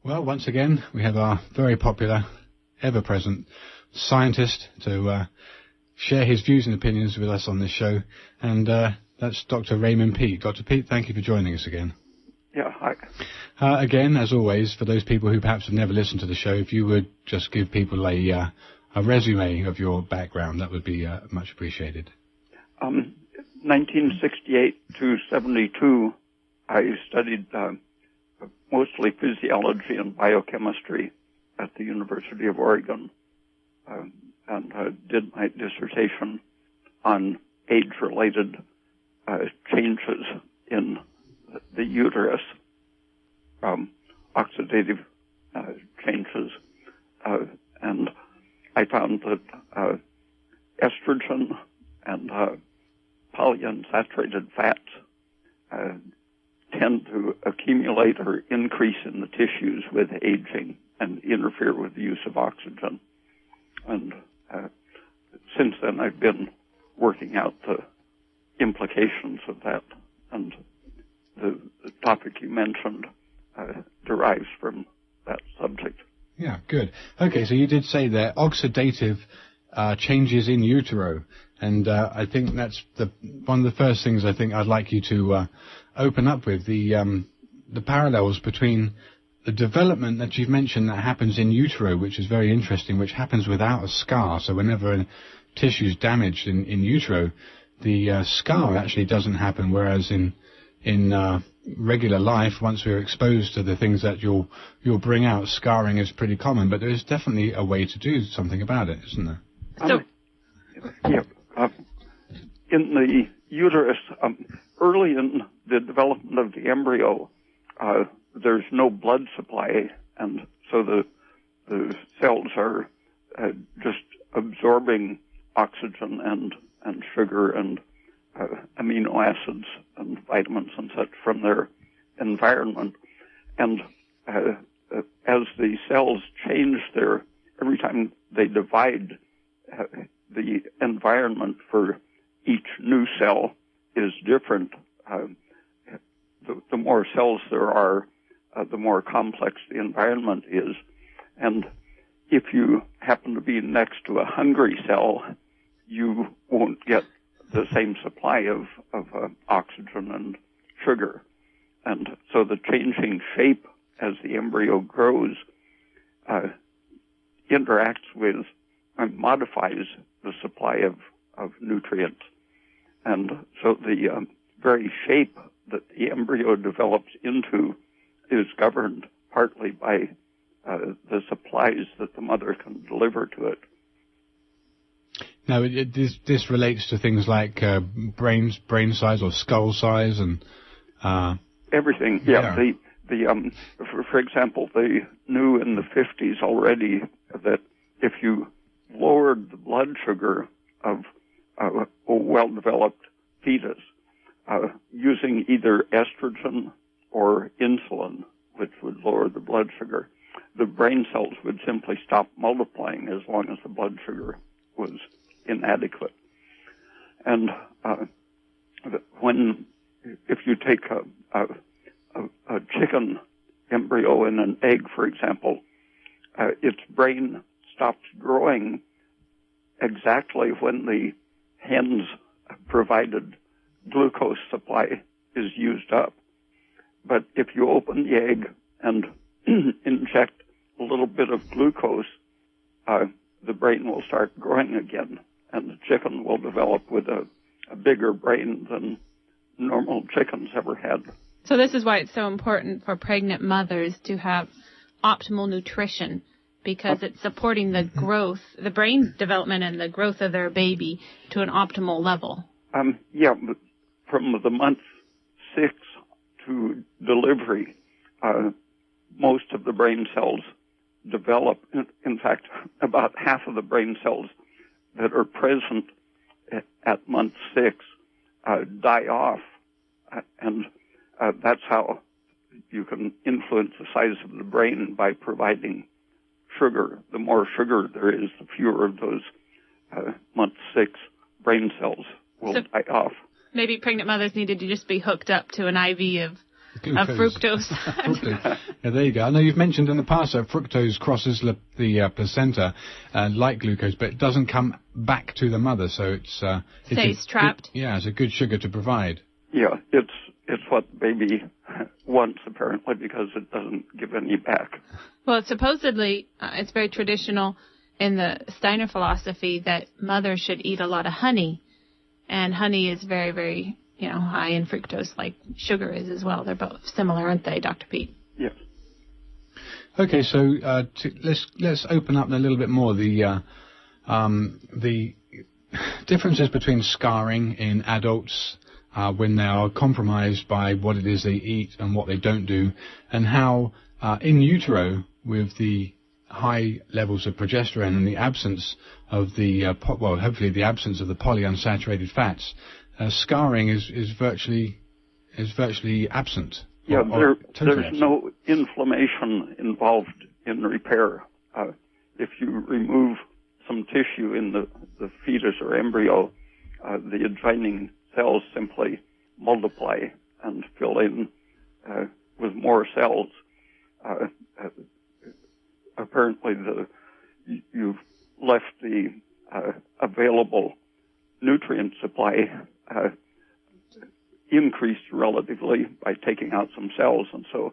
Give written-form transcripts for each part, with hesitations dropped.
Well, once again, we have our very popular, ever-present scientist to share his views and opinions with us on this show, and that's Dr. Raymond Peat. Dr. Peat, thank you for joining us again. Yeah, hi. Again, as always, for those people who perhaps have never listened to the show, if you would just give people a resume of your background, that would be much appreciated. 1968 to 72, I studied mostly physiology and biochemistry at the University of Oregon, and did my dissertation on age-related changes in the uterus, oxidative changes, and I found that estrogen and polyunsaturated fats tend to accumulate or increase in the tissues with aging and interfere with the use of oxygen. And since then, I've been working out the implications of that, and the topic you mentioned derives from that subject. Yeah, good. Okay, so you did say there oxidative changes in utero, and I think that's one of the first things I think I'd like you to open up with, the parallels between the development that you've mentioned that happens in utero, which is very interesting, which happens without a scar. So whenever a tissue is damaged in utero, the scar actually doesn't happen, whereas in regular life, once we're exposed to the things that you'll bring out, scarring is pretty common. But there is definitely a way to do something about it, isn't there? In the uterus, early in the development of the embryo, there's no blood supply, and so the cells are just absorbing oxygen and sugar and amino acids and vitamins and such from their environment. And as the cells change every time they divide, the environment for each new cell is different. The more cells there are, the more complex the environment is. And if you happen to be next to a hungry cell, you won't get the same supply of oxygen and sugar. And so the changing shape as the embryo grows interacts with and modifies the supply of nutrients. And so the very shape that the embryo develops into is governed partly by the supplies that the mother can deliver to it. Now, this relates to things like brain size or skull size and everything. Yeah. For example, they knew in the 50s already that if you lowered the blood sugar of a well-developed fetus using either estrogen or insulin, which would lower the blood sugar, the brain cells would simply stop multiplying as long as the blood sugar was inadequate. And if you take a chicken embryo in an egg, for example, its brain stops growing exactly when the hen's provided glucose supply is used up. But if you open the egg and inject a little bit of glucose, the brain will start growing again, and the chicken will develop with a bigger brain than normal chickens ever had. So this is why it's so important for pregnant mothers to have optimal nutrition, because it's supporting the growth, the brain development and the growth of their baby to an optimal level. But from the month 6 to delivery, most of the brain cells develop. In fact, about half of the brain cells that are present at month 6 die off, and that's how you can influence the size of the brain, by providing sugar. The more sugar there is, the fewer of those month 6 brain cells will die off. Maybe pregnant mothers needed to just be hooked up to an IV of fructose. Fructose. Yeah, there you go. I know you've mentioned in the past that fructose crosses the placenta like glucose, but it doesn't come back to the mother, so it's stays trapped. It's a good sugar to provide. Yeah, it's what the baby wants, apparently, because it doesn't give any back. Well, supposedly, it's very traditional in the Steiner philosophy that mothers should eat a lot of honey, and honey is very, very, high in fructose, like sugar is as well. They're both similar, aren't they, Dr. Peat? Yes. Okay, so let's open up a little bit more the differences between scarring in adults when they are compromised by what it is they eat and what they don't do, and how in utero, with the high levels of progesterone and the absence of hopefully the absence of the polyunsaturated fats, scarring is virtually absent. Yeah, there's absent. no inflammation involved in repair. If you remove some tissue in the fetus or embryo, the adjoining cells simply multiply and fill in with more cells. Apparently, you've left the available nutrient supply increased relatively by taking out some cells, and so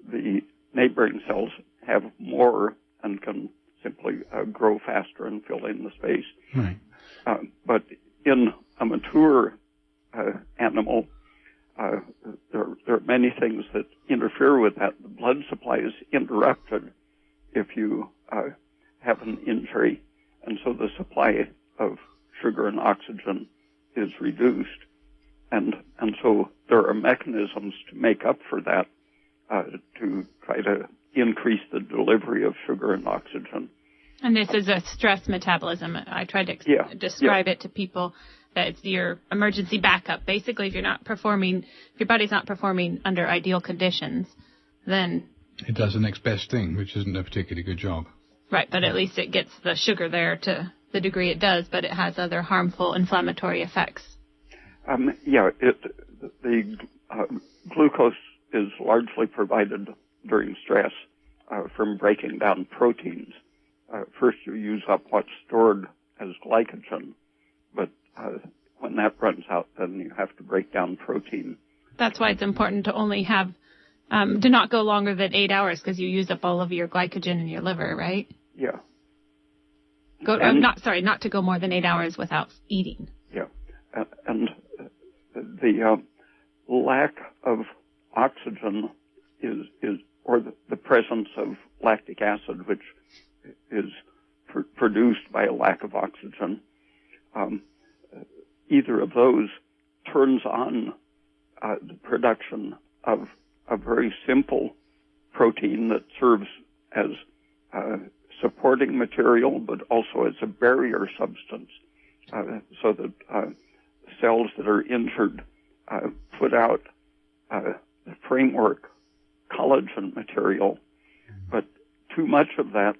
the neighboring cells have more and can simply grow faster and fill in the space. Right. But in a mature animal, there are many things that interfere with that. The blood supply is interrupted if you have an injury, and so the supply of sugar and oxygen is reduced. And so there are mechanisms to make up for that, to try to increase the delivery of sugar and oxygen. And this is a stress metabolism. I tried to describe it to people that it's your emergency backup. Basically, if your body's not performing under ideal conditions, then it does the next best thing, which isn't a particularly good job. Right, but at least it gets the sugar there to the degree it does, but it has other harmful inflammatory effects. The glucose is largely provided during stress from breaking down proteins. First, you use up what's stored as glycogen, but when that runs out, then you have to break down protein. That's why it's important to only have, to not go longer than 8 hours, because you use up all of your glycogen in your liver, right? Yeah. Not to go more than 8 hours without eating. Yeah, and the lack of oxygen or the presence of lactic acid, which is produced by a lack of oxygen, either of those turns on the production of a very simple protein that serves as supporting material, but also as a barrier substance, so that cells that are injured put out the framework collagen material, but too much of that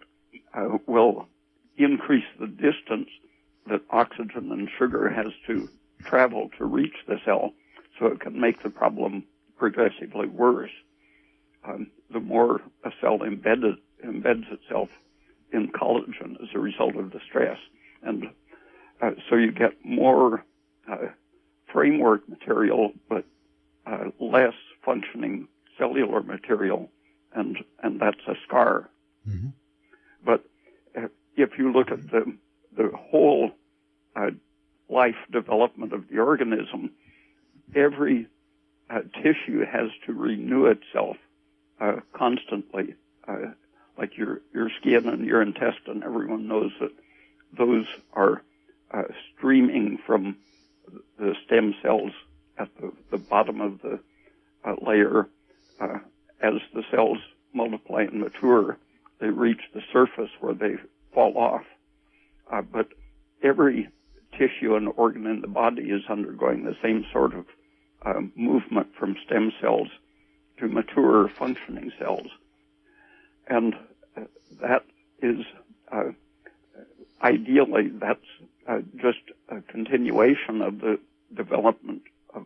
will increase the distance that oxygen and sugar has to travel to reach the cell, so it can make the problem progressively worse. The more a cell embeds itself in collagen as a result of the stress, and so you get more framework material, but less functioning cellular material, and that's a scar. Mm-hmm. But if you look at the whole life development of the organism, every tissue has to renew itself constantly. Like your skin and your intestine, everyone knows that those are streaming from the stem cells at the bottom of the layer. As the cells multiply and mature, they reach the surface where they fall off. But every tissue and organ in the body is undergoing the same sort of movement from stem cells to mature functioning cells. And that is, ideally, that's just a continuation of the development of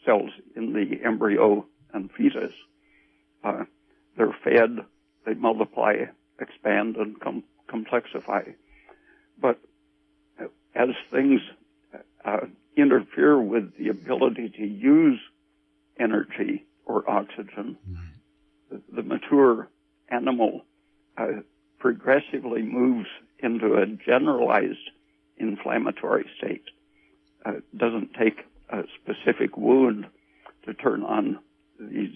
cells in the embryo and fetus. They're fed, they multiply, expand, and complexify. But as things interfere with the ability to use energy or oxygen, the mature animal progressively moves into a generalized inflammatory state. It doesn't take a specific wound to turn on these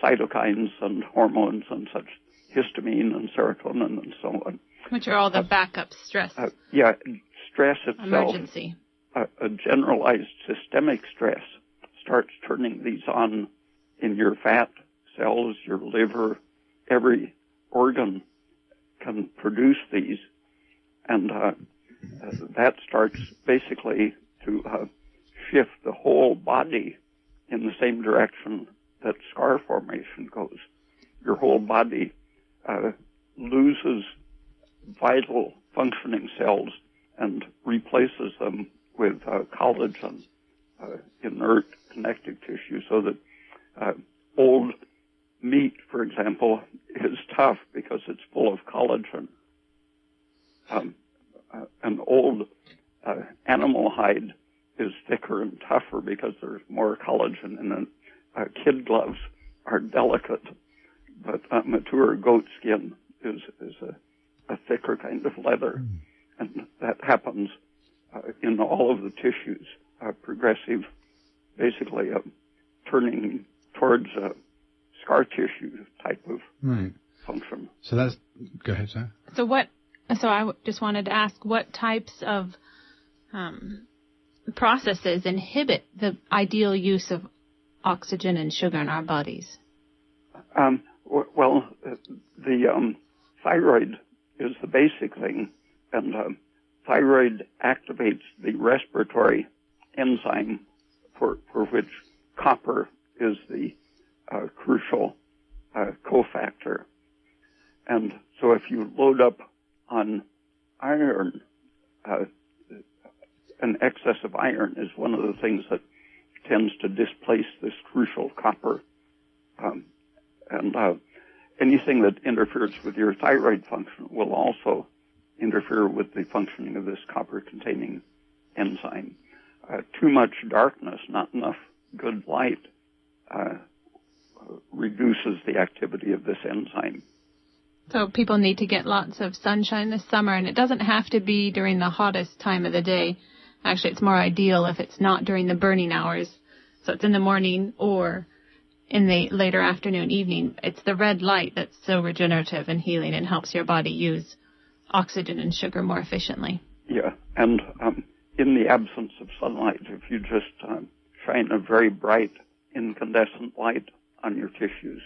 cytokines and hormones and such, histamine and serotonin and so on. Which are all the backup stress. Stress itself. Emergency. A generalized systemic stress starts turning these on in your fat cells, your liver. Every organ can produce these, and that starts basically to shift the whole body in the same direction that scar formation goes. Your whole body loses vital functioning cells and replaces them with collagen, inert connective tissue, so that old meat, for example, is tough because it's full of collagen. An old animal hide is thicker and tougher because there's more collagen in it. Kid gloves are delicate, but mature goat skin is a thicker kind of leather. And that happens in all of the tissues, progressive, basically turning towards a scar tissue type of function. So that's, go ahead, sir. So I just wanted to ask, what types of processes inhibit the ideal use of oxygen and sugar in our bodies? Well, the thyroid is the basic thing, and thyroid activates the respiratory enzyme for which copper is the crucial cofactor. And so if you load up on iron, an excess of iron is one of the things that tends to displace this crucial copper. And anything that interferes with your thyroid function will also interfere with the functioning of this copper-containing enzyme. Too much darkness, not enough good light, reduces the activity of this enzyme. So people need to get lots of sunshine this summer, and it doesn't have to be during the hottest time of the day. Actually, it's more ideal if it's not during the burning hours. So it's in the morning or in the later afternoon, evening. It's the red light that's so regenerative and healing and helps your body use oxygen and sugar more efficiently. Yeah, and in the absence of sunlight, if you just shine a very bright incandescent light on your tissues,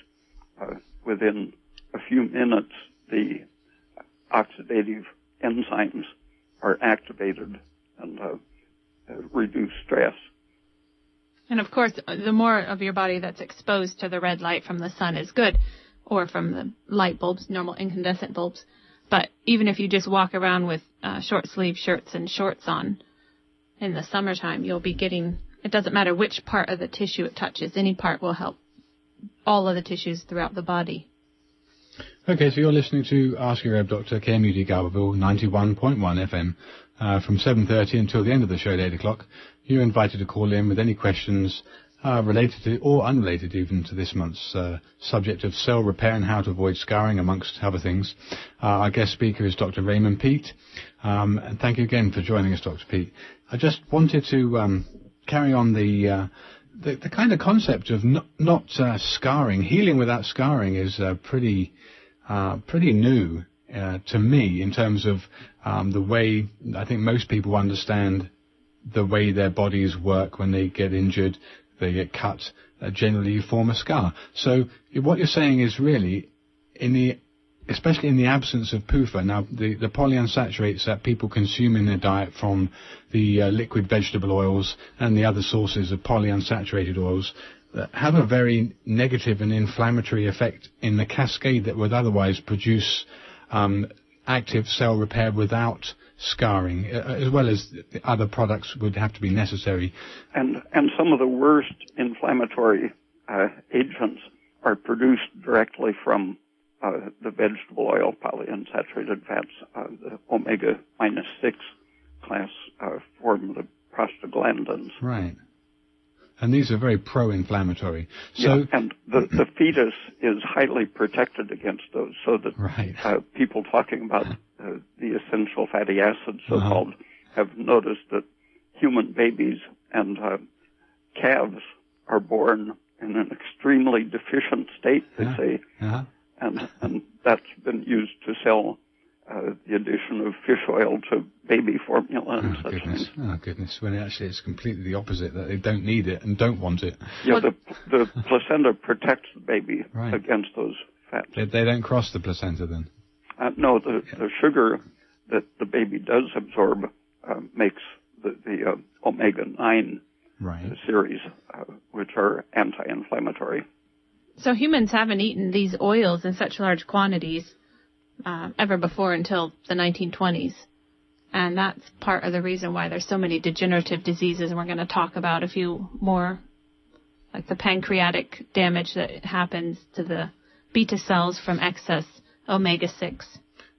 within a few minutes, the oxidative enzymes are activated and reduce stress. And of course, the more of your body that's exposed to the red light from the sun is good, or from the light bulbs, normal incandescent bulbs. But even if you just walk around with short sleeve shirts and shorts on in the summertime, you'll be getting, it doesn't matter which part of the tissue it touches, any part will help all of the tissues throughout the body. Okay, so you're listening to Ask Your Herb Doctor, KMUD Garberville, 91.1 FM, from 7:30 until the end of the show at 8 o'clock. You're invited to call in with any questions related to, or unrelated even, to this month's subject of cell repair and how to avoid scarring, amongst other things. Our guest speaker is Dr. Ray Peat, and thank you again for joining us, Dr. Peat. I just wanted to carry on the kind of concept of not scarring. Healing without scarring is pretty new to me, in terms of the way I think most people understand the way their bodies work. When they get injured, they get cut, generally you form a scar. So what you're saying is really, especially in the absence of PUFA, now the polyunsaturates that people consume in their diet from the liquid vegetable oils and the other sources of polyunsaturated oils have a very negative and inflammatory effect in the cascade that would otherwise produce active cell repair without scarring, as well as other products would have to be necessary. And some of the worst inflammatory agents are produced directly from the vegetable oil polyunsaturated fats, the omega-6 class form of the prostaglandins. Right. And these are very pro-inflammatory. So, yeah, and the fetus is highly protected against those, so that people talking about the essential fatty acids, so-called, have noticed that human babies and calves are born in an extremely deficient state, they say, and that's been used to sell the addition of fish oil to baby formula and such things. Oh, goodness. When actually it's completely the opposite, that they don't need it and don't want it. Yeah, the placenta protects the baby against those fats. They don't cross the placenta then? No, the sugar that the baby does absorb makes the omega-9 series, which are anti-inflammatory. So humans haven't eaten these oils in such large quantities ever before until the 1920s. And that's part of the reason why there's so many degenerative diseases. And we're going to talk about a few more, like the pancreatic damage that happens to the beta cells from excess omega-6.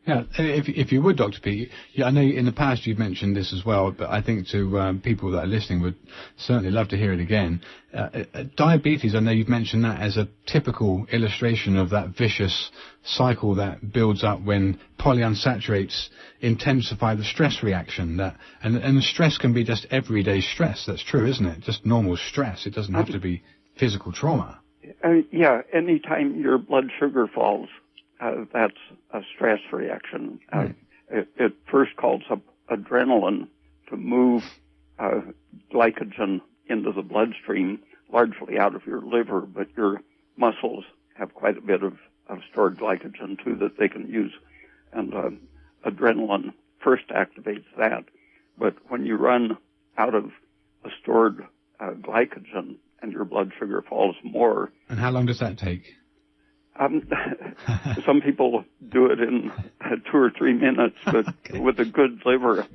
Yeah, if you would, Dr. Peat, I know in the past you've mentioned this as well, but I think to people that are listening would certainly love to hear it again. Diabetes, I know you've mentioned that as a typical illustration of that vicious cycle that builds up when polyunsaturates intensify the stress reaction. And the stress can be just everyday stress. That's true, isn't it? Just normal stress. It doesn't have to be physical trauma. Yeah, anytime your blood sugar falls, that's a stress reaction. It first calls up adrenaline to move glycogen into the bloodstream, largely out of your liver, but your muscles have quite a bit of stored glycogen too that they can use. And adrenaline first activates that. But when you run out of a stored glycogen and your blood sugar falls more. And how long does that take? Some people do it in 2 or 3 minutes, but with a good liver,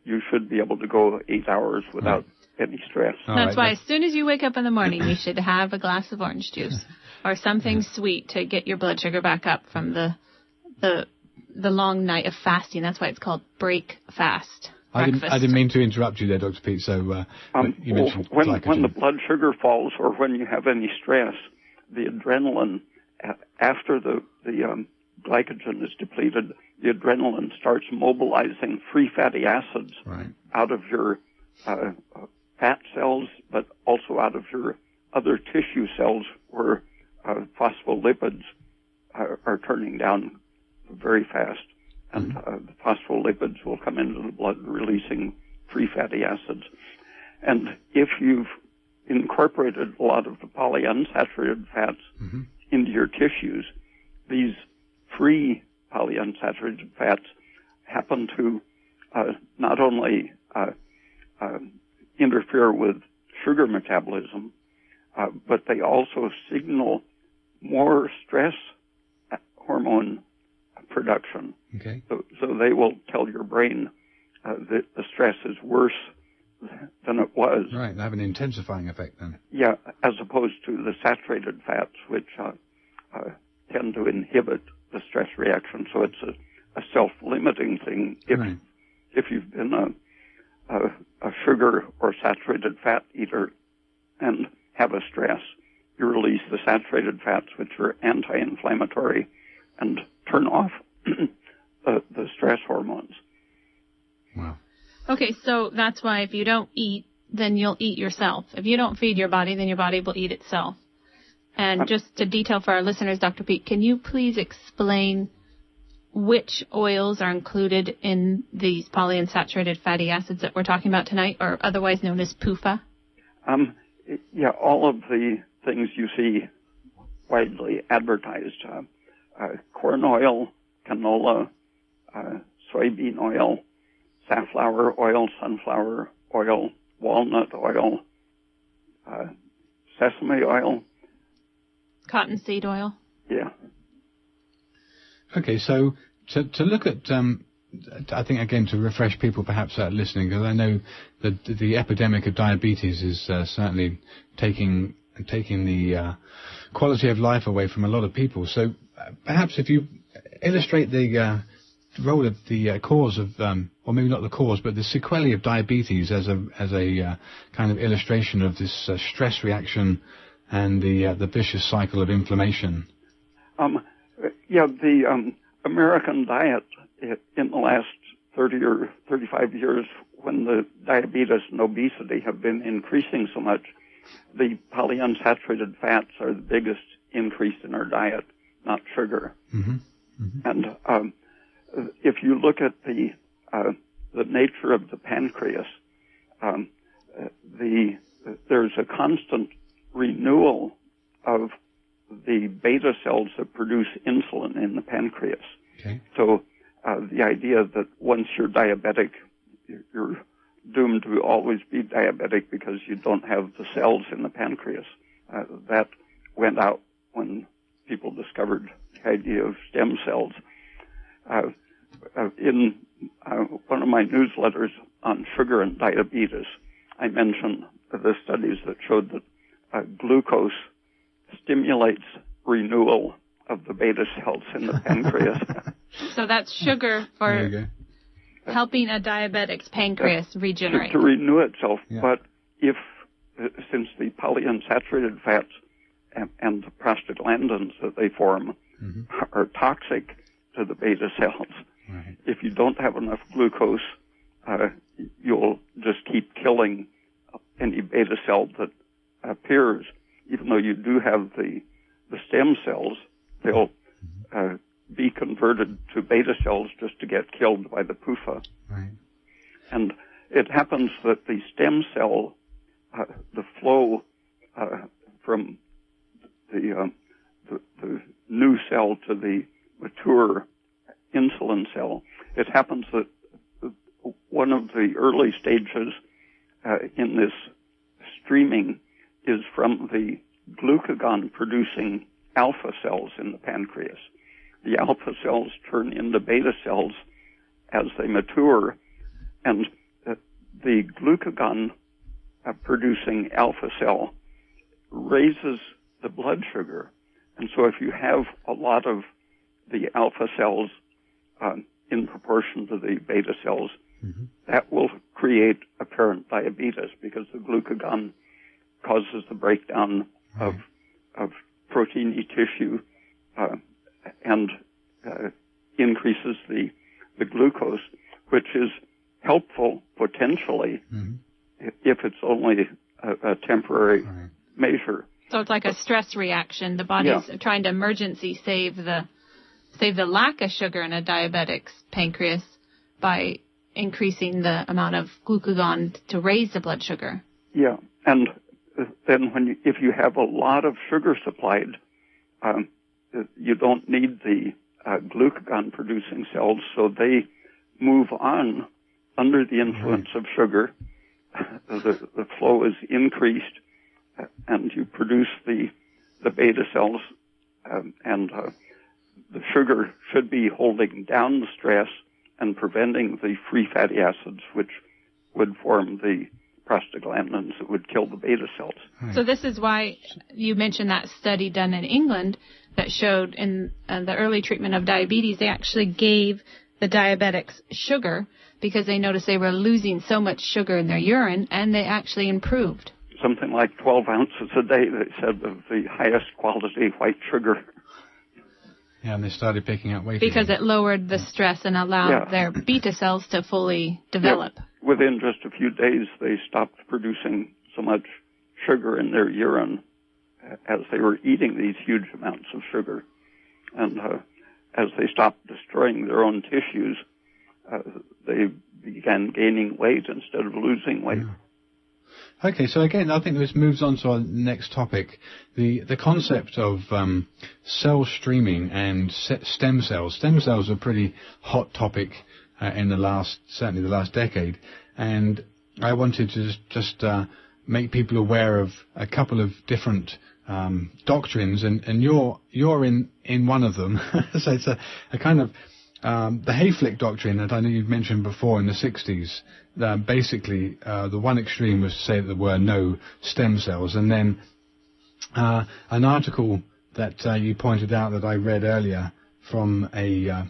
you should be able to go 8 hours without any stress. That's why as soon as you wake up in the morning, you should have a glass of orange juice or something sweet to get your blood sugar back up from the long night of fasting. That's why it's called break fast. I didn't mean to interrupt you there, Dr. Peat. So you mentioned glycogen. When the blood sugar falls or when you have any stress, the adrenaline, after the glycogen is depleted, the adrenaline starts mobilizing free fatty acids out of your fat cells, but also out of your other tissue cells where phospholipids are turning down very fast. And the phospholipids will come into the blood releasing free fatty acids. And if you've incorporated a lot of the polyunsaturated fats into your tissues, these free polyunsaturated fats happen to not only interfere with sugar metabolism, but they also signal more stress hormone production. Okay. So they will tell your brain that the stress is worse than it was. Right, they have an intensifying effect then. Yeah, as opposed to the saturated fats, which tend to inhibit the stress reaction. So it's a self-limiting thing. If you've been a sugar or saturated fat eater and have a stress, you release the saturated fats, which are anti-inflammatory, and turn off the stress hormones. Wow. Okay, so that's why if you don't eat, then you'll eat yourself. If you don't feed your body, then your body will eat itself. And just to detail for our listeners, Dr. Peat, can you please explain which oils are included in these polyunsaturated fatty acids that we're talking about tonight, or otherwise known as PUFA? Yeah, all of the things you see widely advertised, corn oil, canola, soybean oil, safflower oil, sunflower oil, walnut oil, sesame oil. Cottonseed oil. Yeah. Okay, so to look at I think, again, to refresh people perhaps listening, because I know that the epidemic of diabetes is certainly taking the quality of life away from a lot of people. So perhaps if you illustrate the role of the cause of, or maybe not the cause, but the sequelae of diabetes as a kind of illustration of this stress reaction and the vicious cycle of inflammation. The American diet in the last 30 or 35 years, when the diabetes and obesity have been increasing so much, the polyunsaturated fats are the biggest increase in our diet, not sugar. Mm-hmm. Mm-hmm. And if you look at the nature of the pancreas, there's a constant renewal of the beta cells that produce insulin in the pancreas. Okay. So the idea that once you're diabetic, you're doomed to always be diabetic because you don't have the cells in the pancreas, that went out when people discovered the idea of stem cells. In one of my newsletters on sugar and diabetes, I mentioned the studies that showed that glucose stimulates renewal of the beta cells in the pancreas. So that's sugar for helping a diabetic's pancreas regenerate. To renew itself. Yeah. But since the polyunsaturated fats and the prostaglandins that they form are toxic to the beta cells, right. If you don't have enough glucose, you'll just keep killing any beta cell that appears. Even though you do have the stem cells, they'll be converted to beta cells just to get killed by the PUFA. Right. And it happens that the stem cell, the flow from the new cell to the mature insulin cell, it happens that one of the early stages in this streaming is from the glucagon-producing alpha cells in the pancreas. The alpha cells turn into beta cells as they mature, and the glucagon-producing alpha cell raises the blood sugar. And so if you have a lot of the alpha cells in proportion to the beta cells, that will create apparent diabetes because the glucagon causes the breakdown of proteiny tissue and increases the glucose, which is helpful potentially if it's only a temporary measure. So it's like a stress reaction. The body's trying to emergency save the lack of sugar in a diabetic's pancreas by increasing the amount of glucagon to raise the blood sugar. Yeah, and then if you have a lot of sugar supplied, you don't need the glucagon-producing cells, so they move on under the influence of sugar. The flow is increased, and you produce the beta cells, and the sugar should be holding down the stress and preventing the free fatty acids, which would form the prostaglandins that would kill the beta cells. So this is why you mentioned that study done in England that showed in the early treatment of diabetes, they actually gave the diabetics sugar because they noticed they were losing so much sugar in their urine, and they actually improved. Something like 12 ounces a day, they said, of the highest quality white sugar. Yeah, and they started picking up weight. Because it lowered the stress and allowed their beta cells to fully develop. Yeah. Within just a few days, they stopped producing so much sugar in their urine as they were eating these huge amounts of sugar. And as they stopped destroying their own tissues, they began gaining weight instead of losing weight. Yeah. Okay, so again, I think this moves on to our next topic, the concept of cell streaming and stem cells. Stem cells are a pretty hot topic in certainly the last decade, and I wanted to just make people aware of a couple of different doctrines, and you're in one of them. So it's a kind of the Hayflick doctrine that I know you've mentioned before in the 60s, basically the one extreme was to say that there were no stem cells, and then an article that you pointed out that I read earlier from a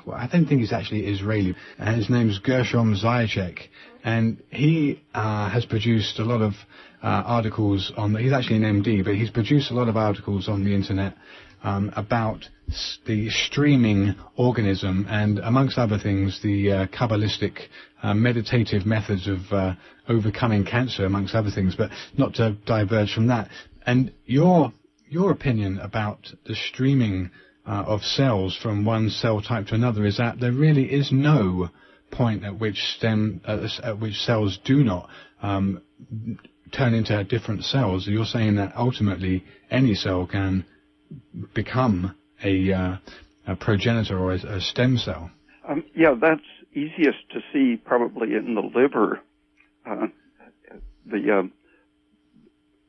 well, I don't think he's actually Israeli. His name's Gershom Zayachek, and he has produced a lot of articles on. He's actually an MD, but he's produced a lot of articles on the internet about the streaming organism, and amongst other things, the Kabbalistic meditative methods of overcoming cancer, amongst other things. But not to diverge from that. And your opinion about the streaming of cells from one cell type to another is that there really is no point at which cells do not turn into different cells. You're saying that ultimately any cell can become a progenitor or a stem cell. Yeah, that's easiest to see probably in the liver.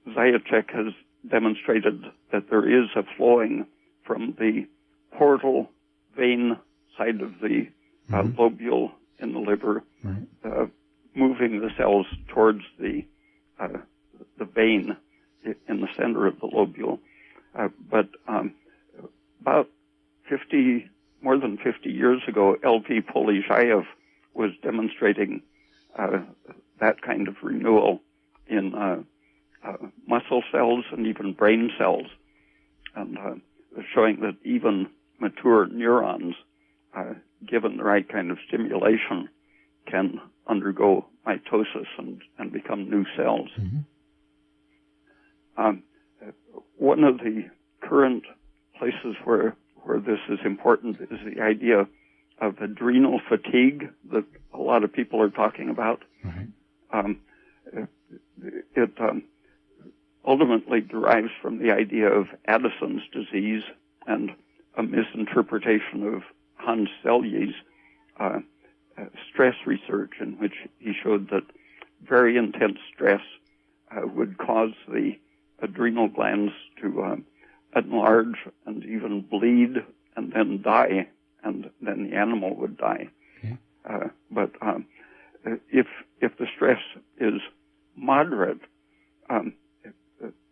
Zayachek has demonstrated that there is a flowing from the portal vein side of the lobule in the liver, moving the cells towards the vein in the center of the lobule. But about more than 50 years ago, L.V. Polizhayev was demonstrating that kind of renewal in muscle cells and even brain cells, and showing that even mature neurons, given the right kind of stimulation, can undergo mitosis and become new cells. One of the current places where this is important is the idea of adrenal fatigue that a lot of people are talking about. It ultimately derives from the idea of Addison's disease and a misinterpretation of Hans Selye's stress research, in which he showed that very intense stress would cause the adrenal glands to enlarge and even bleed and then die, and then the animal would die. But if the stress is moderate,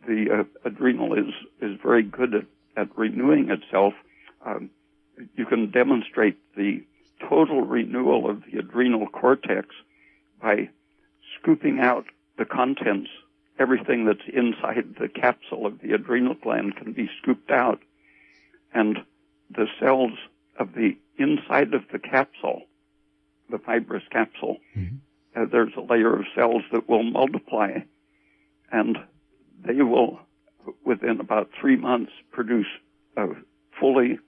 the adrenal is very good at renewing itself. You can demonstrate the total renewal of the adrenal cortex by scooping out the contents. Everything that's inside the capsule of the adrenal gland can be scooped out, and the cells of the inside of the capsule, the fibrous capsule, there's a layer of cells that will multiply, and they will, within about 3 months, produce a fully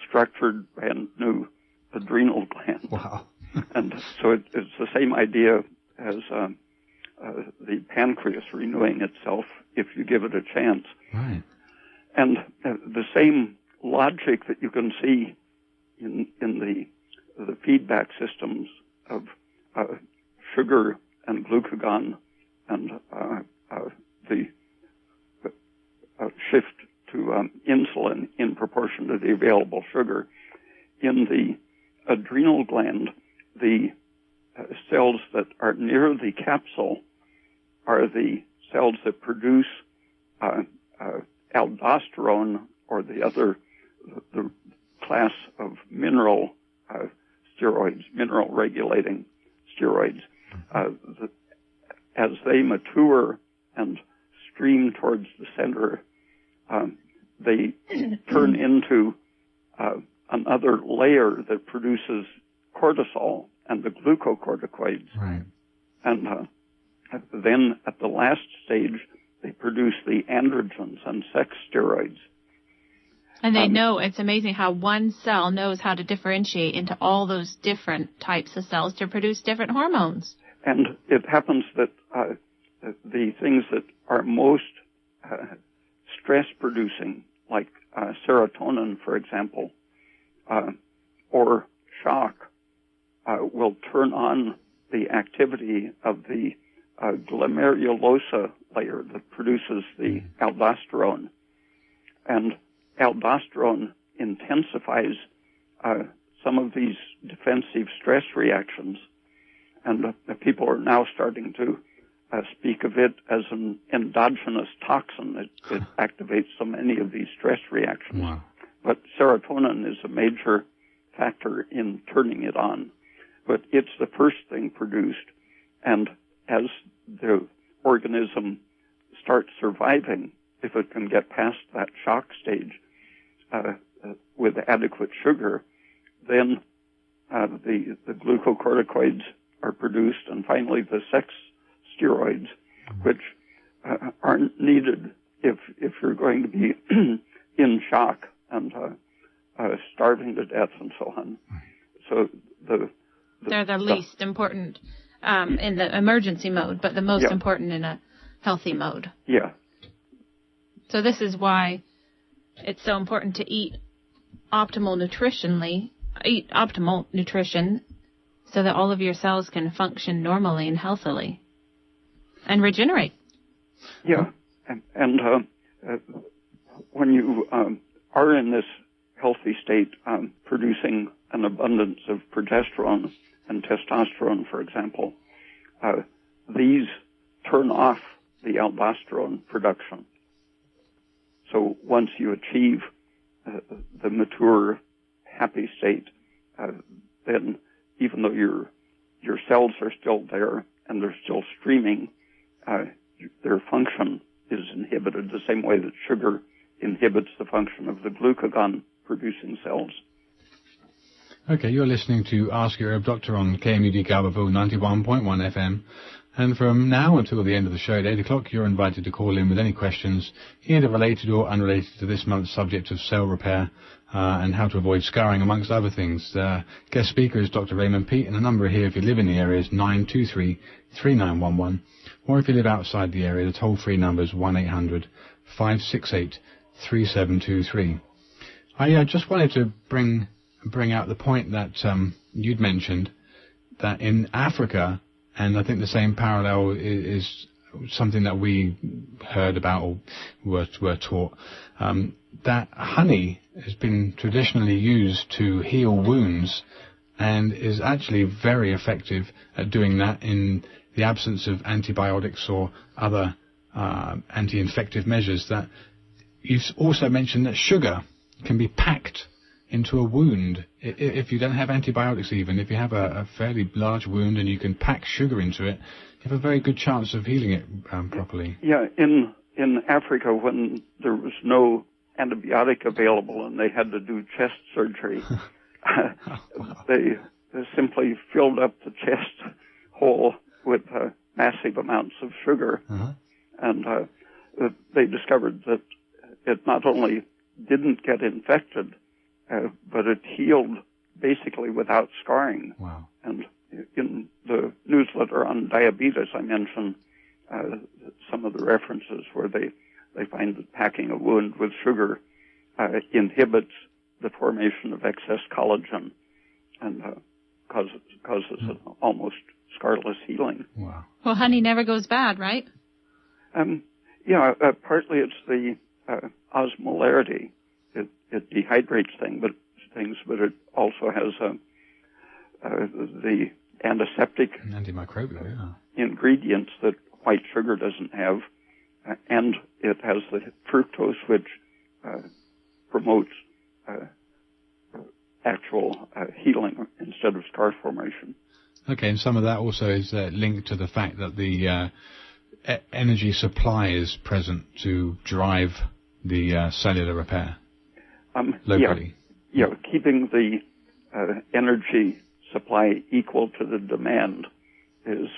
structured, brand new adrenal gland. Wow. And so it's the same idea as the pancreas renewing itself if you give it a chance. Right. And the same logic that you can see in the feedback systems of sugar and glucagon and the shift to insulin in proportion to the available sugar. In the adrenal gland, the cells that are near the capsule are the cells that produce aldosterone, or the class of mineral steroids, mineral regulating steroids. As they mature and stream towards the center, they turn into another layer that produces cortisol and the glucocorticoids. Right. And then at the last stage, they produce the androgens and sex steroids. And they know, it's amazing how one cell knows how to differentiate into all those different types of cells to produce different hormones. And it happens that the things that are most stress-producing, like serotonin, for example, or shock, will turn on the activity of the glomerulosa layer that produces the aldosterone. And aldosterone intensifies some of these defensive stress reactions, and people are now starting to speak of it as an endogenous toxin. It activates so many of these stress reactions. Wow. But serotonin is a major factor in turning it on. But it's the first thing produced, and as the organism starts surviving, if it can get past that shock stage with adequate sugar, then the glucocorticoids are produced, and finally the sex steroids, which aren't needed if you're going to be in shock and starving to death and so on. So they're the least important in the emergency mode, but the most important in a healthy mode. Yeah. So this is why it's so important to eat optimal nutrition so that all of your cells can function normally and healthily and regenerate. Yeah. And when you are in this healthy state, producing an abundance of progesterone and testosterone, for example, these turn off the aldosterone production. So once you achieve the mature, happy state, then even though your cells are still there and they're still streaming, their function is inhibited the same way that sugar inhibits the function of the glucagon-producing cells. Okay, you're listening to Ask Your Herb Doctor on KMUD Galbaville 91.1 FM. And from now until the end of the show at 8 o'clock, you're invited to call in with any questions, either related or unrelated to this month's subject of cell repair and how to avoid scarring, amongst other things. Guest speaker is Dr. Raymond Peat, and the number here, if you live in the area, is 923-3911. Or if you live outside the area, the toll-free number is 1-800-568-3723. I just wanted to bring out the point that you'd mentioned, that in Africa, and I think the same parallel is something that we heard about or were taught, that honey has been traditionally used to heal wounds and is actually very effective at doing that in the absence of antibiotics or other anti-infective measures. That you've also mentioned that sugar can be packed into a wound. If you don't have antibiotics, even if you have a fairly large wound and you can pack sugar into it, you have a very good chance of healing it properly. Yeah, in Africa, when there was no antibiotic available and they had to do chest surgery, they simply filled up the chest hole with massive amounts of sugar. And they discovered that it not only didn't get infected, but it healed basically without scarring. Wow. And in the newsletter on diabetes, I mentioned some of the references where they find that packing a wound with sugar inhibits the formation of excess collagen and causes an almost scarless healing. Wow. Well, honey never goes bad, right? Partly it's the osmolarity. It dehydrates things, but it also has the antiseptic antimicrobial ingredients that white sugar doesn't have, and it has the fructose, which promotes actual healing instead of scar formation. Okay, and some of that also is linked to the fact that the energy supply is present to drive the cellular repair locally. Yeah, keeping the energy supply equal to the demand is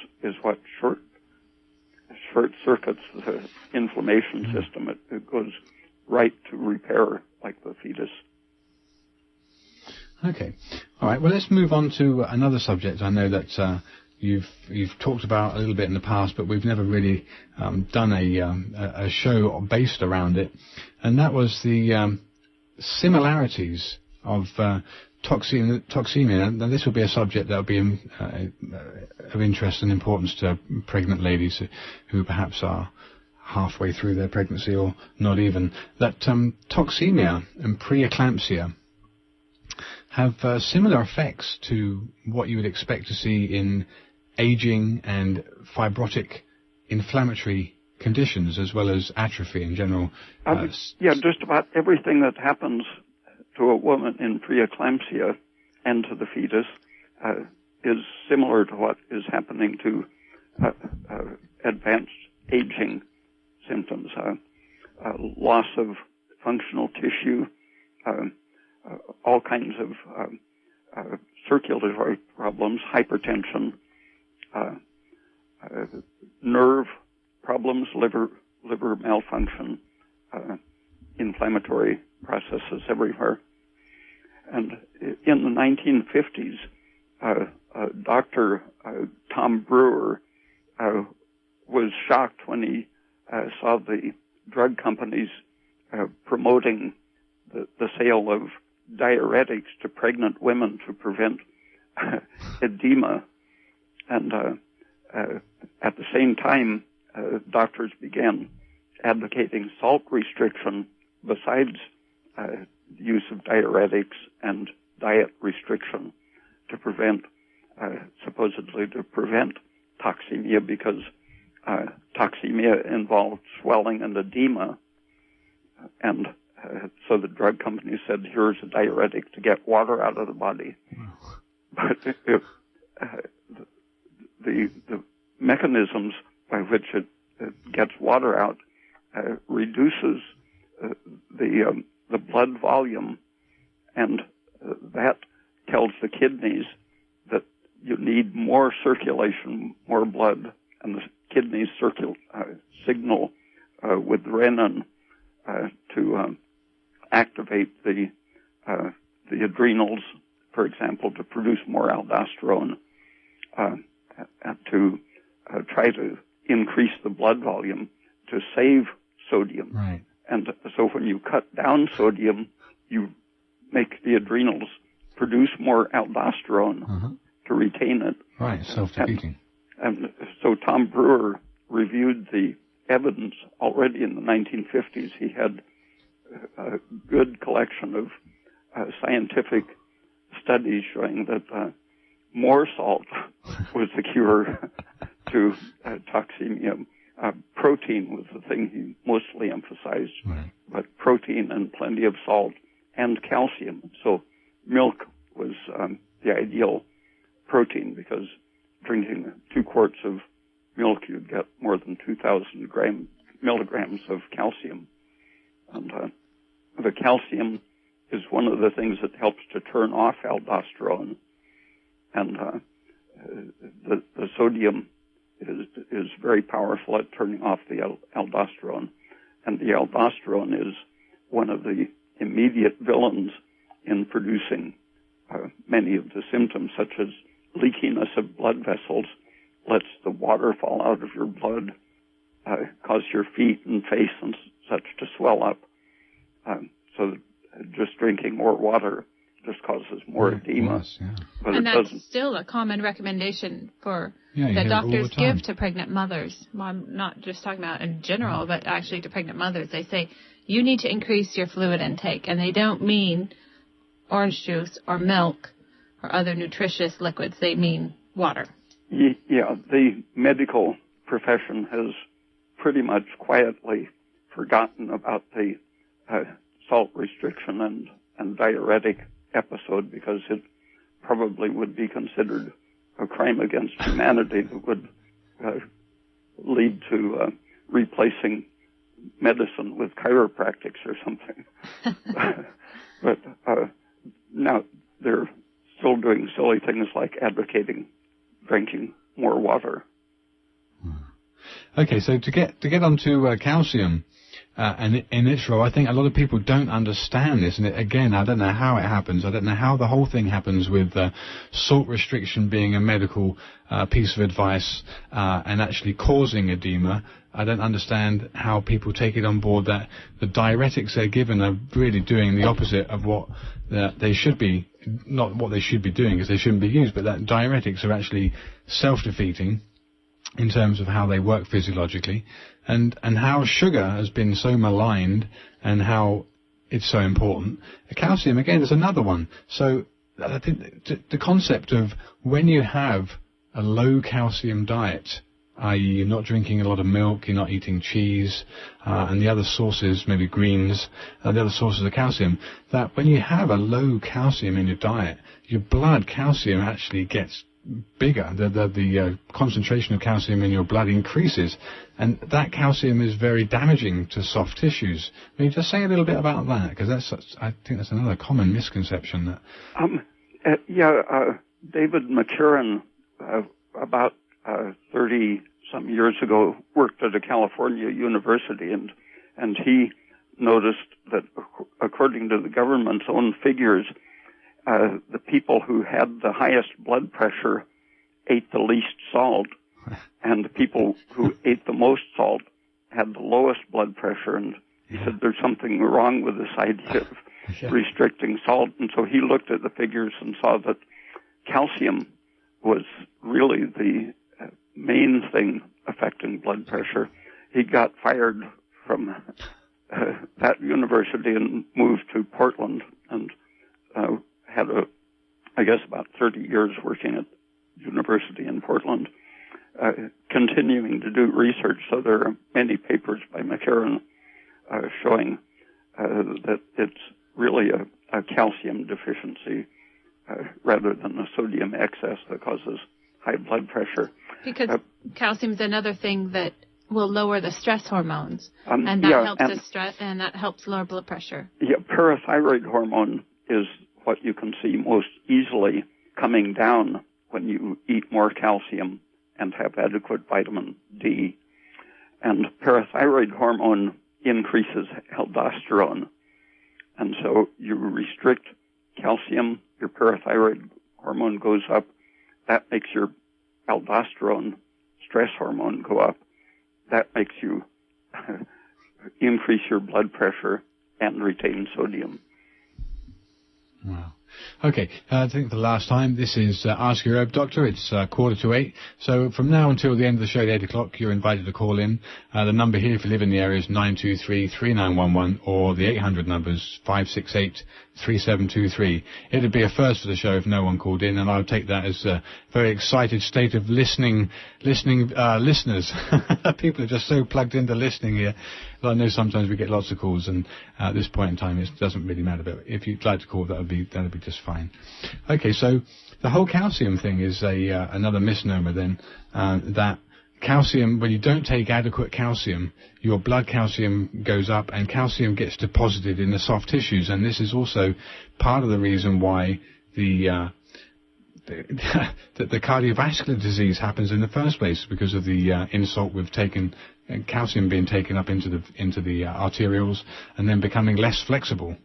what short circuits the inflammation system. It goes right to repair like the fetus. Okay. All right. Well, let's move on to another subject. I know that you've talked about a little bit in the past, but we've never really done a show based around it, and that was the similarities of toxemia. Now, this will be a subject that will be of interest and importance to pregnant ladies who perhaps are halfway through their pregnancy or not even. That toxemia and preeclampsia, have similar effects to what you would expect to see in aging and fibrotic inflammatory conditions, as well as atrophy in general. Just about everything that happens to a woman in preeclampsia and to the fetus is similar to what is happening to advanced aging symptoms, loss of functional tissue, all kinds of circulatory problems, hypertension, nerve problems, liver malfunction, inflammatory processes everywhere. And in the 1950s, Dr. Tom Brewer was shocked when he saw the drug companies promoting the sale of diuretics to pregnant women to prevent edema. And at the same time, doctors began advocating salt restriction besides the use of diuretics and diet restriction to prevent, supposedly to prevent toxemia, because toxemia involved swelling and edema. And so the drug company said, here's a diuretic to get water out of the body. But the mechanisms by which it gets water out reduces the blood volume, and that tells the kidneys that you need more circulation, more blood, and the kidneys signal with renin to activate the adrenals, for example, to produce more aldosterone, to try to increase the blood volume to save sodium. Right. And so when you cut down sodium, you make the adrenals produce more aldosterone to retain it. Right, self-defeating. And so Tom Brewer reviewed the evidence already in the 1950s. He had a good collection of scientific studies showing that more salt was the cure to toxemia. Protein was the thing he mostly emphasized, right. But protein and plenty of salt and calcium. So milk was the ideal protein, because drinking 2 quarts of milk, you'd get more than 2,000 milligrams of calcium. And the calcium is one of the things that helps to turn off aldosterone. And the sodium is very powerful at turning off the aldosterone. And the aldosterone is one of the immediate villains in producing many of the symptoms, such as leakiness of blood vessels, lets the water fall out of your blood, cause your feet and face and such to swell up. So just drinking more water just causes more edema. Yes, yeah. But and that's still a common recommendation that doctors give to pregnant mothers. Well, I'm not just talking about in general, but actually to pregnant mothers. They say, you need to increase your fluid intake. And they don't mean orange juice or milk or other nutritious liquids. They mean water. Yeah, the medical profession has pretty much quietly forgotten about the salt restriction and diuretic episode, because it probably would be considered a crime against humanity that would lead to replacing medicine with chiropractics or something. But now they're still doing silly things like advocating drinking more water. Okay, so to get onto calcium and in its role, I think a lot of people don't understand this. And again, I don't know how it happens. I don't know how the whole thing happens with salt restriction being a medical piece of advice and actually causing edema. I don't understand how people take it on board that the diuretics they're given are really doing the opposite of what they should be, not what they should be doing, because they shouldn't be used, but that diuretics are actually self-defeating in terms of how they work physiologically, and how sugar has been so maligned and how it's so important. Calcium, again, is another one. So I think the concept of when you have a low calcium diet, i.e. you're not drinking a lot of milk, you're not eating cheese, and the other sources, maybe greens, the other sources of calcium, that when you have a low calcium in your diet, your blood calcium actually gets bigger. The concentration of calcium in your blood increases, and that calcium is very damaging to soft tissues. Can you just say a little bit about that? Because I think that's another common misconception. David McCarran, about 30-some years ago, worked at a California university, and he noticed that according to the government's own figures, the people who had the highest blood pressure ate the least salt, and the people who ate the most salt had the lowest blood pressure. And he said there's something wrong with this idea of restricting salt. And so he looked at the figures and saw that calcium was really the main thing affecting blood pressure. He got fired from that university and moved to Portland, and had about 30 years working at university in Portland, continuing to do research. So there are many papers by McCarran showing that it's really a calcium deficiency rather than a sodium excess that causes high blood pressure. Because calcium is another thing that will lower the stress hormones, and that helps the stress, and that helps lower blood pressure. Yeah, parathyroid hormone is what you can see most easily coming down when you eat more calcium and have adequate vitamin D. And parathyroid hormone increases aldosterone. And so you restrict calcium, your parathyroid hormone goes up. That makes your aldosterone, stress hormone, go up. That makes you increase your blood pressure and retain sodium. Wow. Okay, I think the last time, this is Ask Your Herb Doctor. It's 7:45. So from now until the end of the show at 8 o'clock, you're invited to call in. The number here, if you live in the area, is 923-3911, or the 800 numbers 568-3723. It'd be a first for the show if no one called in, and I would take that as a very excited state of listening listeners. People are just so plugged into listening here. I know sometimes we get lots of calls, and at this point in time, it doesn't really matter. But if you'd like to call, that'd be just fine. Okay, so the whole calcium thing is another misnomer. Then that calcium, when you don't take adequate calcium, your blood calcium goes up, and calcium gets deposited in the soft tissues, and this is also part of the reason why the cardiovascular disease happens in the first place, because of the insult we've taken, calcium being taken up into the arterioles and then becoming less flexible.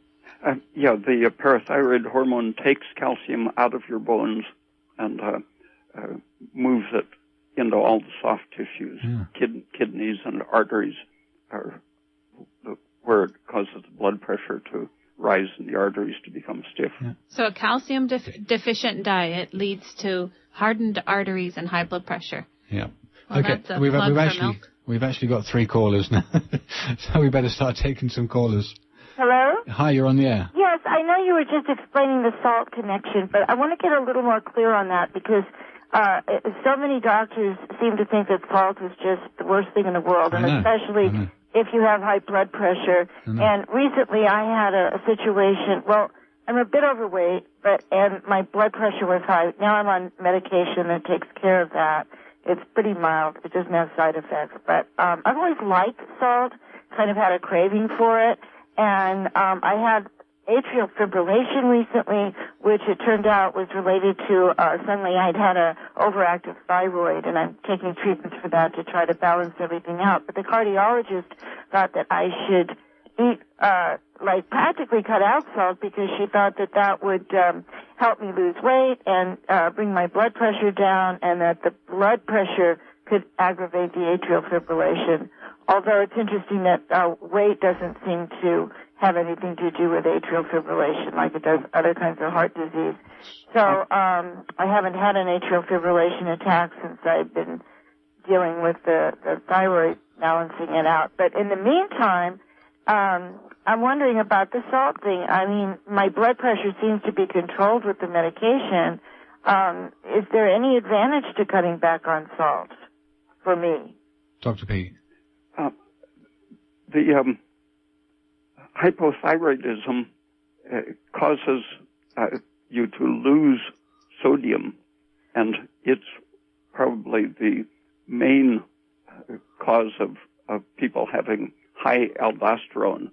The parathyroid hormone takes calcium out of your bones and moves it into all the soft tissues. Kidneys and arteries are where it causes the blood pressure to rise in the arteries to become stiff. So a calcium deficient diet leads to hardened arteries and high blood pressure. Yeah. Well, okay. We've actually got 3 callers now, so we better start taking some callers. Hello? Hi, you're on the air. Yes, I know you were just explaining the salt connection, but I want to get a little more clear on that, because so many doctors seem to think that salt is just the worst thing in the world, and especially if you have high blood pressure. And recently I had a situation, well, I'm a bit overweight, and my blood pressure was high. Now I'm on medication that takes care of that. It's pretty mild. It doesn't have side effects. But I've always liked salt, kind of had a craving for it. And I had atrial fibrillation recently, which it turned out was related to suddenly I'd had a overactive thyroid, and I'm taking treatments for that to try to balance everything out. But the cardiologist thought that I should eat, practically cut out salt, because she thought that would help me lose weight and bring my blood pressure down, and that the blood pressure could aggravate the atrial fibrillation. Although it's interesting that weight doesn't seem to have anything to do with atrial fibrillation like it does other kinds of heart disease. So I haven't had an atrial fibrillation attack since I've been dealing with the thyroid, balancing it out. But in the meantime, I'm wondering about the salt thing. I mean, my blood pressure seems to be controlled with the medication. Is there any advantage to cutting back on salt for me? Dr. Peat. The hypothyroidism causes you to lose sodium, and it's probably the main cause of people having high aldosterone.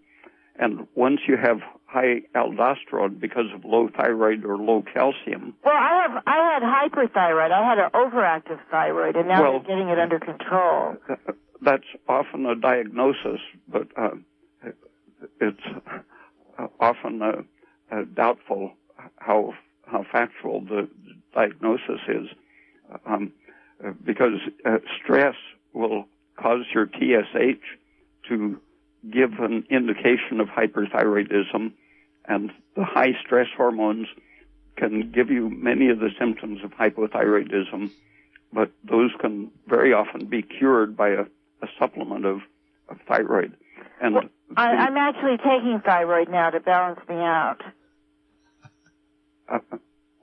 And once you have high aldosterone because of low thyroid or low calcium. Well, I had hyperthyroid. I had an overactive thyroid, and now they're getting it under control. That's often a diagnosis, but it's often doubtful how factual the diagnosis is, because stress will cause your TSH to give an indication of hyperthyroidism, and the high stress hormones can give you many of the symptoms of hypothyroidism, but those can very often be cured by a supplement of thyroid. And well, I'm actually taking thyroid now to balance me out.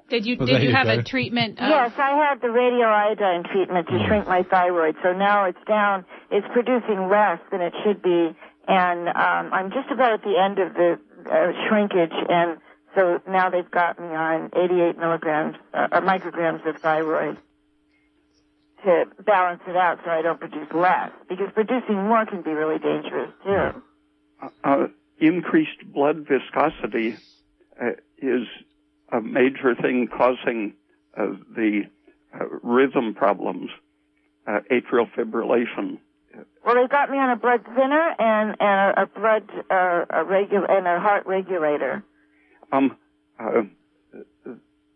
Did you have a treatment? Yes, I had the radioiodine treatment to shrink my thyroid, so now it's down. It's producing less than it should be, and I'm just about at the end of the shrinkage, and so now they've got me on 88 micrograms of thyroid to balance it out so I don't produce less, because producing more can be really dangerous, too. Increased blood viscosity is a major thing causing the rhythm problems, atrial fibrillation. Well, they got me on a blood thinner and a blood and a heart regulator.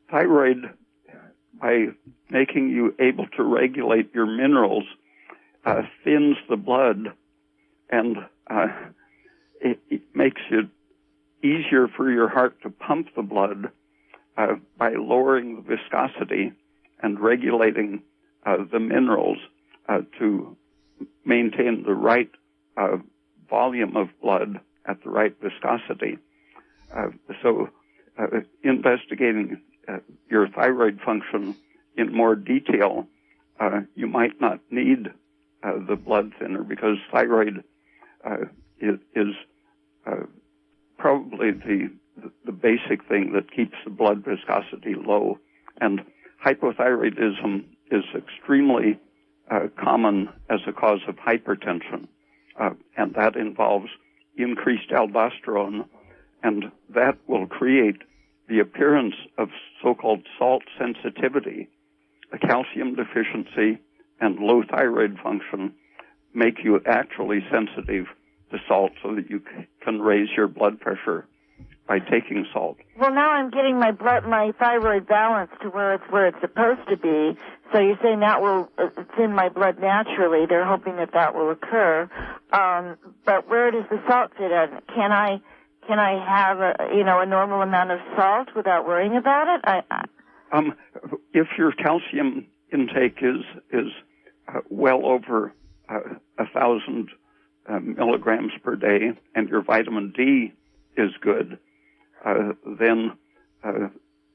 Thyroid, by making you able to regulate your minerals, thins the blood, and it makes it easier for your heart to pump the blood by lowering the viscosity and regulating the minerals to maintain the right volume of blood at the right viscosity. So investigating your thyroid function in more detail, you might not need the blood thinner, because thyroid is probably the basic thing that keeps the blood viscosity low. And hypothyroidism is extremely common as a cause of hypertension, and that involves increased aldosterone, and that will create the appearance of so-called salt sensitivity. A calcium deficiency and low thyroid function make you actually sensitive to salt, so that you can raise your blood pressure by taking salt. Well, now I'm getting my thyroid balanced to where it's supposed to be. So you're saying that will thin my blood naturally. They're hoping that will occur. But where does the salt fit in? Can I have a normal amount of salt without worrying about it? If your calcium intake is well over 1,000 milligrams per day, and your vitamin D is good, then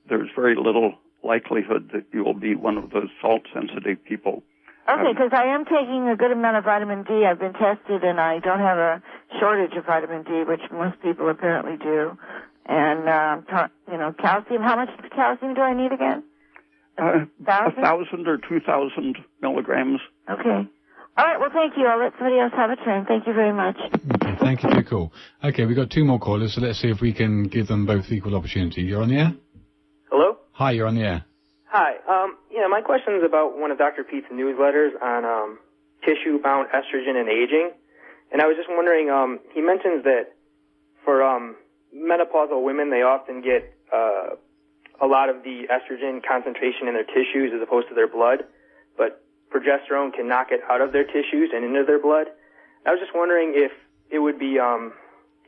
there's very little likelihood that you will be one of those salt-sensitive people. Okay, because I am taking a good amount of vitamin D. I've been tested, and I don't have a shortage of vitamin D, which most people apparently do. And, calcium. How much calcium do I need again? 1,000 or 2,000 milligrams. Okay. All right, well, thank you. I'll let somebody else have a turn. Thank you very much. Okay, thank you for your call. Okay, we've got two more callers, so let's see if we can give them both equal opportunity. You're on the air? Hello? Hi, you're on the air. Hi. My question is about one of Dr. Peat's newsletters on tissue-bound estrogen and aging. And I was just wondering, he mentions that for menopausal women, they often get a lot of the estrogen concentration in their tissues as opposed to their blood, but progesterone can knock it out of their tissues and into their blood. I was just wondering if it would be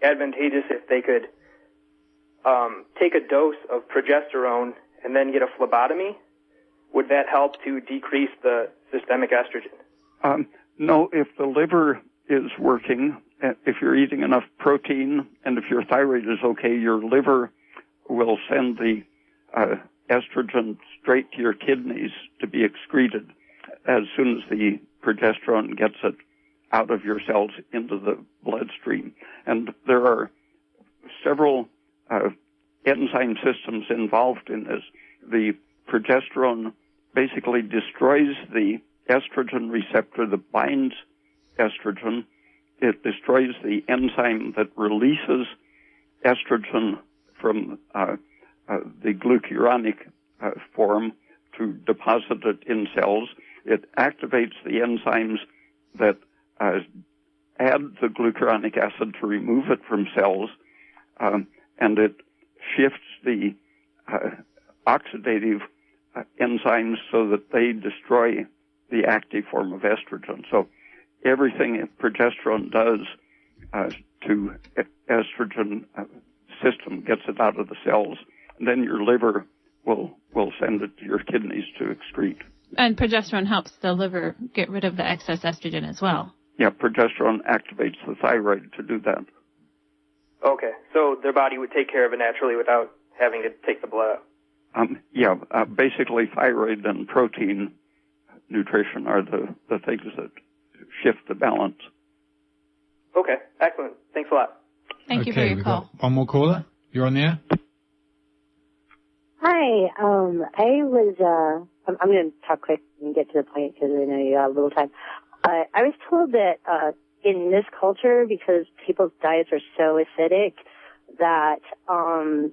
advantageous if they could take a dose of progesterone and then get a phlebotomy. Would that help to decrease the systemic estrogen? No, if the liver is working if you're eating enough protein and if your thyroid is okay, your liver will send the estrogen straight to your kidneys to be excreted as soon as the progesterone gets it out of your cells into the bloodstream. And there are several enzyme systems involved in this. The progesterone basically destroys the estrogen receptor that binds estrogen. It destroys the enzyme that releases estrogen from the glucuronic form to deposit it in cells. It activates the enzymes that add the glucuronic acid to remove it from cells, and it shifts the oxidative enzymes so that they destroy the active form of estrogen. So everything progesterone does to estrogen system gets it out of the cells, and then your liver will send it to your kidneys to excrete. And progesterone helps the liver get rid of the excess estrogen as well. Yeah, progesterone activates the thyroid to do that. Okay, so their body would take care of it naturally without having to take the blood out. Basically thyroid and protein nutrition are the things that shift the balance. Okay, excellent. Thanks a lot. Thank you for your call. Got one more caller. You're on the air. Hi. I'm going to talk quick and get to the point because I know you have a little time. I was told that in this culture, because people's diets are so acidic, that and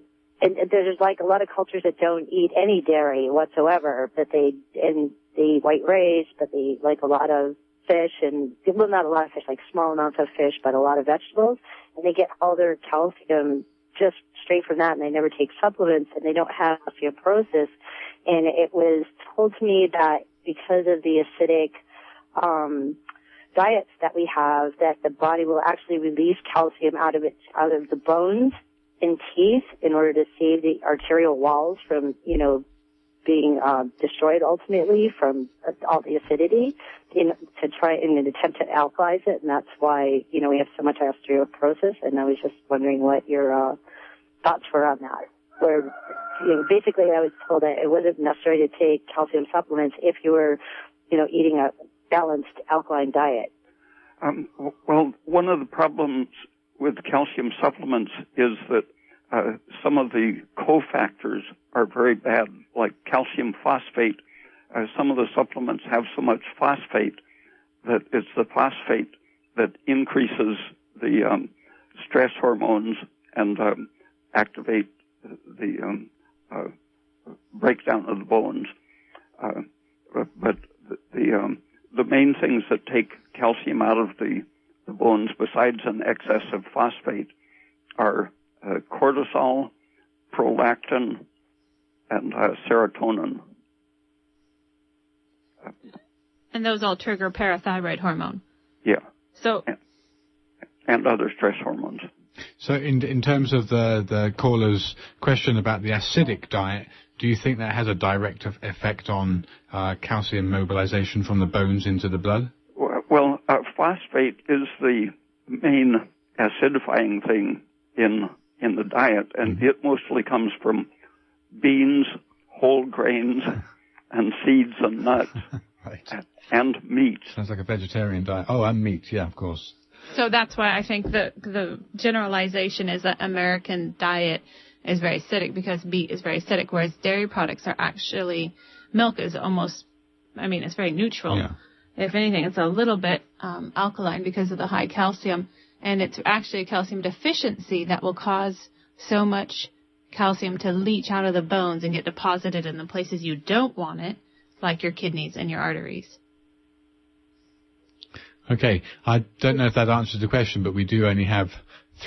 there's like a lot of cultures that don't eat any dairy whatsoever, but they eat white rice, but they eat like a lot of fish and, well, not a lot of fish, like small amounts of fish, but a lot of vegetables, and they get all their calcium just straight from that, and they never take supplements, and they don't have osteoporosis. And it was told to me that because of the acidic diets that we have, that the body will actually release calcium out of the bones and teeth in order to save the arterial walls from, being destroyed ultimately from all the acidity in an attempt to alkalize it, and that's why, we have so much osteoporosis. And I was just wondering what your thoughts were on that. Where, basically I was told that it wasn't necessary to take calcium supplements if you were, eating a balanced alkaline diet. Well, one of the problems with calcium supplements is that some of the cofactors are very bad, like calcium phosphate. Some of the supplements have so much phosphate that it's the phosphate that increases the stress hormones and activate the breakdown of the bones. But the main things that take calcium out of the bones, besides an excess of phosphate, are cortisol, prolactin, and serotonin. And those all trigger parathyroid hormone. Yeah. So. And other stress hormones. So in terms of the caller's question about the acidic diet, do you think that has a direct effect on calcium mobilization from the bones into the blood? Well, phosphate is the main acidifying thing in the diet, and it mostly comes from beans, whole grains, and seeds and nuts, right. And meat. Sounds like a vegetarian diet. Oh, and meat, yeah, of course. So that's why I think the generalization is that American diet is very acidic because meat is very acidic, whereas dairy products are actually, milk is almost, it's very neutral. Yeah. If anything, it's a little bit alkaline because of the high calcium, and it's actually a calcium deficiency that will cause so much calcium to leach out of the bones and get deposited in the places you don't want it, like your kidneys and your arteries. Okay, I don't know if that answers the question, but we do only have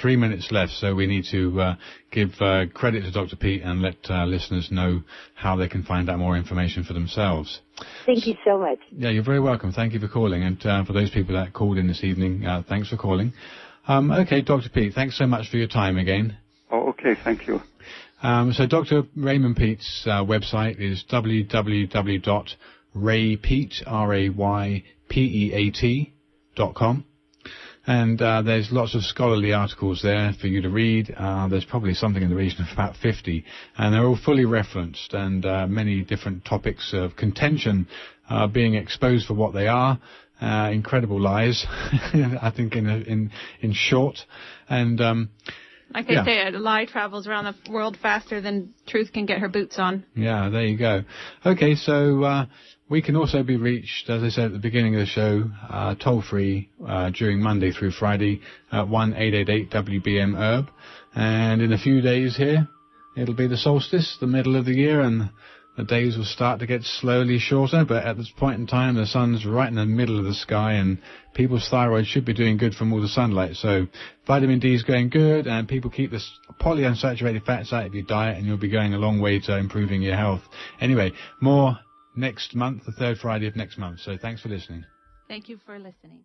3 minutes left, so we need to give credit to Dr. Peat and let listeners know how they can find out more information for themselves. Thank you so much. Yeah, you're very welcome. Thank you for calling. And for those people that called in this evening, thanks for calling. Okay, Dr. Peat, thanks so much for your time again. Oh, okay, thank you. So Dr. Raymond Peat's website is www.raypeat.com. And there's lots of scholarly articles there for you to read. There's probably something in the region of about 50, and they're all fully referenced, and many different topics of contention being exposed for what they are. Incredible lies, I think, in short. And like they say, a lie travels around the world faster than truth can get her boots on. Yeah, there you go. Okay, so we can also be reached, as I said at the beginning of the show, toll-free during Monday through Friday at 1-888-WBM-HERB. And in a few days here, it'll be the solstice, the middle of the year, and the days will start to get slowly shorter, but at this point in time, the sun's right in the middle of the sky, and people's thyroid should be doing good from all the sunlight. So vitamin D is going good, and people keep the polyunsaturated fats out of your diet, and you'll be going a long way to improving your health. Anyway, more next month, the third Friday of next month. So thanks for listening. Thank you for listening.